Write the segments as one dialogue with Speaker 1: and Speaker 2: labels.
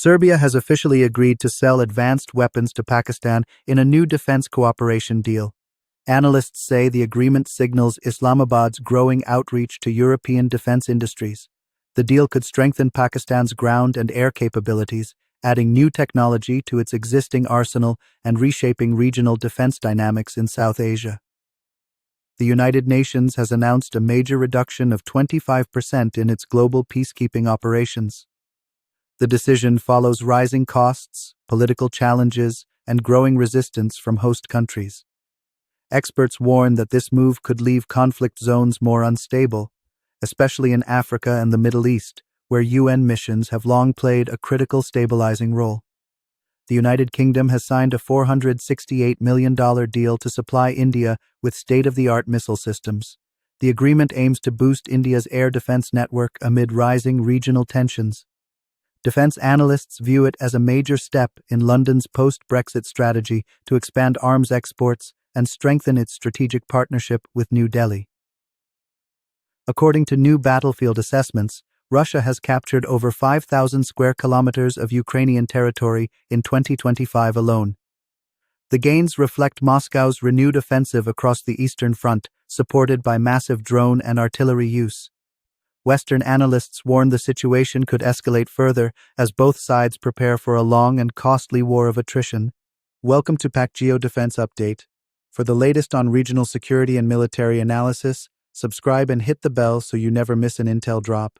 Speaker 1: Serbia has officially agreed to sell advanced weapons to Pakistan in a new defense cooperation deal. Analysts say the agreement signals Islamabad's growing outreach to European defense industries. The deal could strengthen Pakistan's ground and air capabilities, adding new technology to its existing arsenal and reshaping regional defense dynamics in South Asia. The United Nations has announced a major reduction of 25% in its global peacekeeping operations. The decision follows rising costs, political challenges, and growing resistance from host countries. Experts warn that this move could leave conflict zones more unstable, especially in Africa and the Middle East, where UN missions have long played a critical stabilizing role. The United Kingdom has signed a $468 million deal to supply India with state-of-the-art missile systems. The agreement aims to boost India's air defense network amid rising regional tensions. Defense analysts view it as a major step in London's post-Brexit strategy to expand arms exports and strengthen its strategic partnership with New Delhi. According to new battlefield assessments, Russia has captured over 5,000 square kilometers of Ukrainian territory in 2025 alone. The gains reflect Moscow's renewed offensive across the Eastern Front, supported by massive drone and artillery use. Western analysts warn the situation could escalate further as both sides prepare for a long and costly war of attrition. Welcome to Pakistangeo Defence Update. For the latest on regional security and military analysis, subscribe and hit the bell so you never miss an intel drop.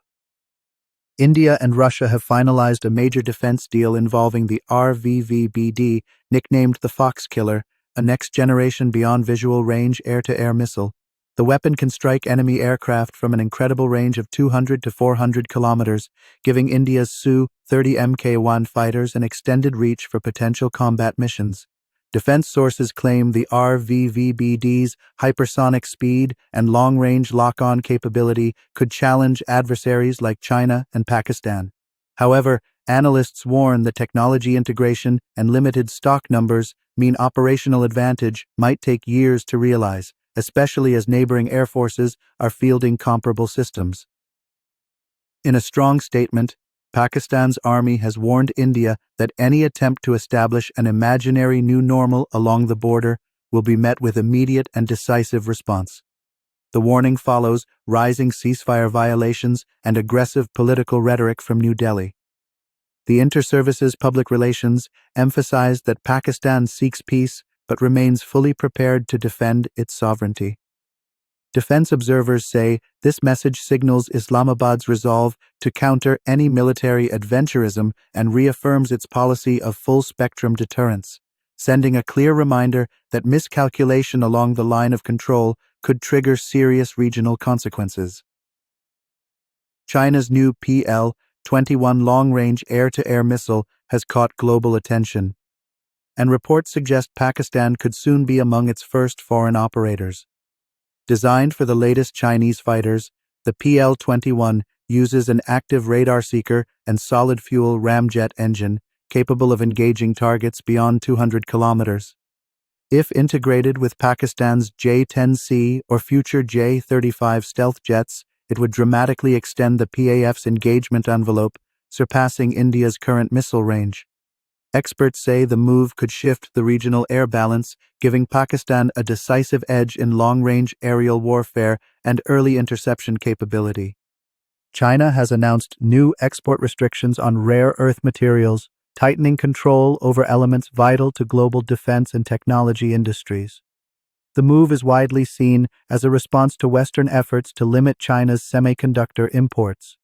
Speaker 1: India and Russia have finalized a major defense deal involving the RVV-BD, nicknamed the Fox Killer, a next-generation beyond visual range air-to-air missile. The weapon can strike enemy aircraft from an incredible range of 200 to 400 kilometers, giving India's Su-30 Mk-1 fighters an extended reach for potential combat missions. Defense sources claim the RVV-BD's hypersonic speed and long-range lock-on capability could challenge adversaries like China and Pakistan. However, analysts warn that technology integration and limited stock numbers mean operational advantage might take years to realize, especially as neighboring air forces are fielding comparable systems. In a strong statement, Pakistan's army has warned India that any attempt to establish an imaginary new normal along the border will be met with immediate and decisive response. The warning follows rising ceasefire violations and aggressive political rhetoric from New Delhi. The Inter-Services Public Relations emphasized that Pakistan seeks peace but remains fully prepared to defend its sovereignty. Defense observers say this message signals Islamabad's resolve to counter any military adventurism and reaffirms its policy of full-spectrum deterrence, sending a clear reminder that miscalculation along the line of control could trigger serious regional consequences. China's new PL-21 long-range air-to-air missile has caught global attention, and reports suggest Pakistan could soon be among its first foreign operators. Designed for the latest Chinese fighters, the PL-21 uses an active radar seeker and solid-fuel ramjet engine capable of engaging targets beyond 200 kilometers. If integrated with Pakistan's J-10C or future J-35 stealth jets, it would dramatically extend the PAF's engagement envelope, surpassing India's current missile range. Experts say the move could shift the regional air balance, giving Pakistan a decisive edge in long-range aerial warfare and early interception capability. China has announced new export restrictions on rare earth materials, tightening control over elements vital to global defense and technology industries. The move is widely seen as a response to Western efforts to limit China's semiconductor imports.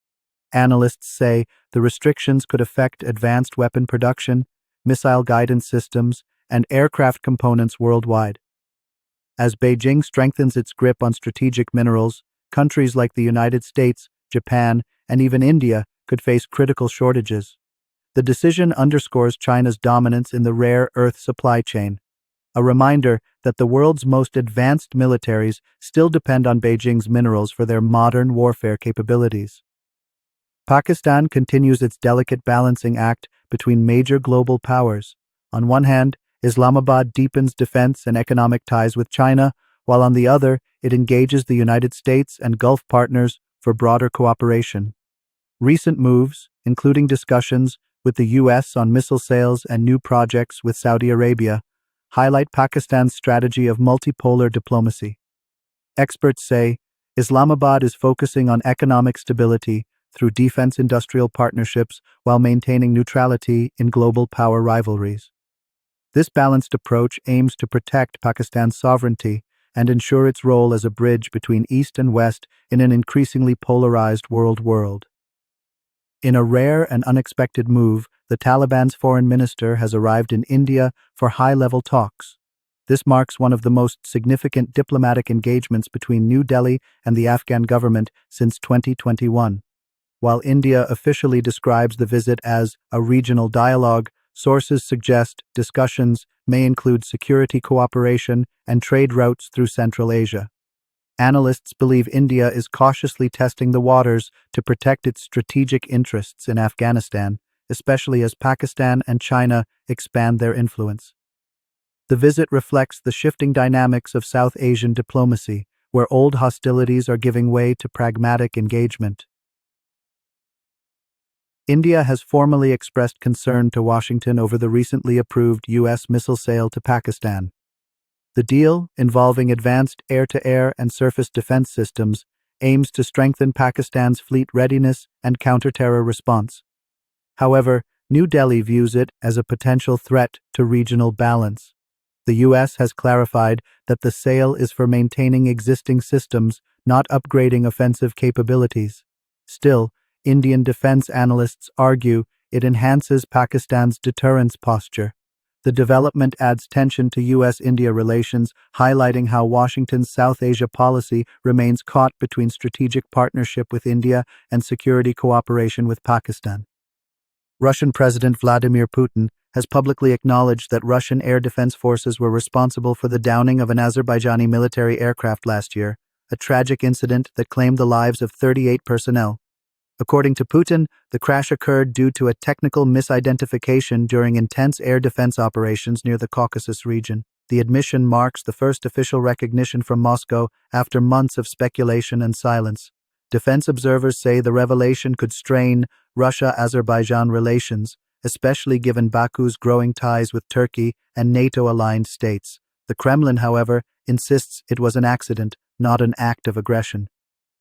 Speaker 1: Analysts say the restrictions could affect advanced weapon production, missile guidance systems, and aircraft components worldwide. As Beijing strengthens its grip on strategic minerals, countries like the United States, Japan, and even India could face critical shortages. The decision underscores China's dominance in the rare earth supply chain, a reminder that the world's most advanced militaries still depend on Beijing's minerals for their modern warfare capabilities. Pakistan continues its delicate balancing act between major global powers. On one hand, Islamabad deepens defense and economic ties with China, while on the other, it engages the United States and Gulf partners for broader cooperation. Recent moves, including discussions with the US on missile sales and new projects with Saudi Arabia, highlight Pakistan's strategy of multipolar diplomacy. Experts say Islamabad is focusing on economic stability through defense-industrial partnerships while maintaining neutrality in global power rivalries. This balanced approach aims to protect Pakistan's sovereignty and ensure its role as a bridge between East and West in an increasingly polarized world. In a rare and unexpected move, the Taliban's foreign minister has arrived in India for high-level talks. This marks one of the most significant diplomatic engagements between New Delhi and the Afghan government since 2021. While India officially describes the visit as a regional dialogue, sources suggest discussions may include security cooperation and trade routes through Central Asia. Analysts believe India is cautiously testing the waters to protect its strategic interests in Afghanistan, especially as Pakistan and China expand their influence. The visit reflects the shifting dynamics of South Asian diplomacy, where old hostilities are giving way to pragmatic engagement. India has formally expressed concern to Washington over the recently approved U.S. missile sale to Pakistan. The deal, involving advanced air-to-air and surface defense systems, aims to strengthen Pakistan's fleet readiness and counter-terror response. However, New Delhi views it as a potential threat to regional balance. The U.S. has clarified that the sale is for maintaining existing systems, not upgrading offensive capabilities. Still, Indian defense analysts argue it enhances Pakistan's deterrence posture. The development adds tension to U.S.-India relations, highlighting how Washington's South Asia policy remains caught between strategic partnership with India and security cooperation with Pakistan. Russian President Vladimir Putin has publicly acknowledged that Russian air defense forces were responsible for the downing of an Azerbaijani military aircraft last year, a tragic incident that claimed the lives of 38 personnel. According to Putin, the crash occurred due to a technical misidentification during intense air defense operations near the Caucasus region. The admission marks the first official recognition from Moscow after months of speculation and silence. Defense observers say the revelation could strain Russia-Azerbaijan relations, especially given Baku's growing ties with Turkey and NATO-aligned states. The Kremlin, however, insists it was an accident, not an act of aggression.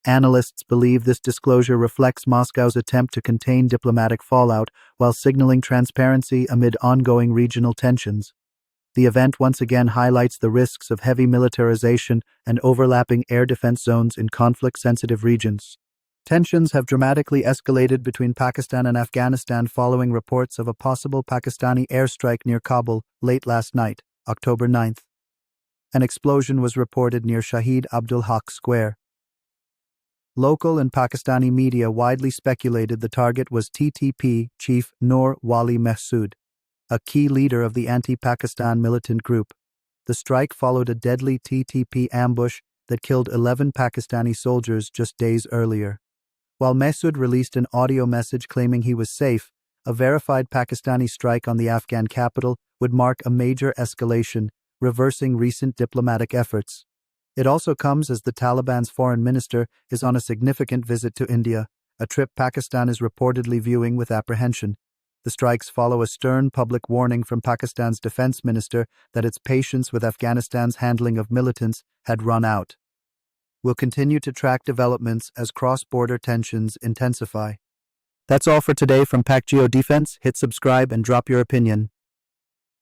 Speaker 1: Analysts believe this disclosure reflects Moscow's attempt to contain diplomatic fallout while signaling transparency amid ongoing regional tensions. The event once again highlights the risks of heavy militarization and overlapping air defense zones in conflict-sensitive regions. Tensions have dramatically escalated between Pakistan and Afghanistan following reports of a possible Pakistani airstrike near Kabul late last night, October 9th. An explosion was reported near Shahid Abdul Haq Square. Local and Pakistani media widely speculated the target was TTP chief Noor Wali Mehsud, a key leader of the anti-Pakistan militant group. The strike followed a deadly TTP ambush that killed 11 Pakistani soldiers just days earlier. While Mehsud released an audio message claiming he was safe, a verified Pakistani strike on the Afghan capital would mark a major escalation, reversing recent diplomatic efforts. It also comes as the Taliban's foreign minister is on a significant visit to India, a trip Pakistan is reportedly viewing with apprehension. The strikes follow a stern public warning from Pakistan's defense minister that its patience with Afghanistan's handling of militants had run out. We'll continue to track developments as cross-border tensions intensify. That's all for today from Pakistangeo Defense. Hit subscribe and drop your opinion.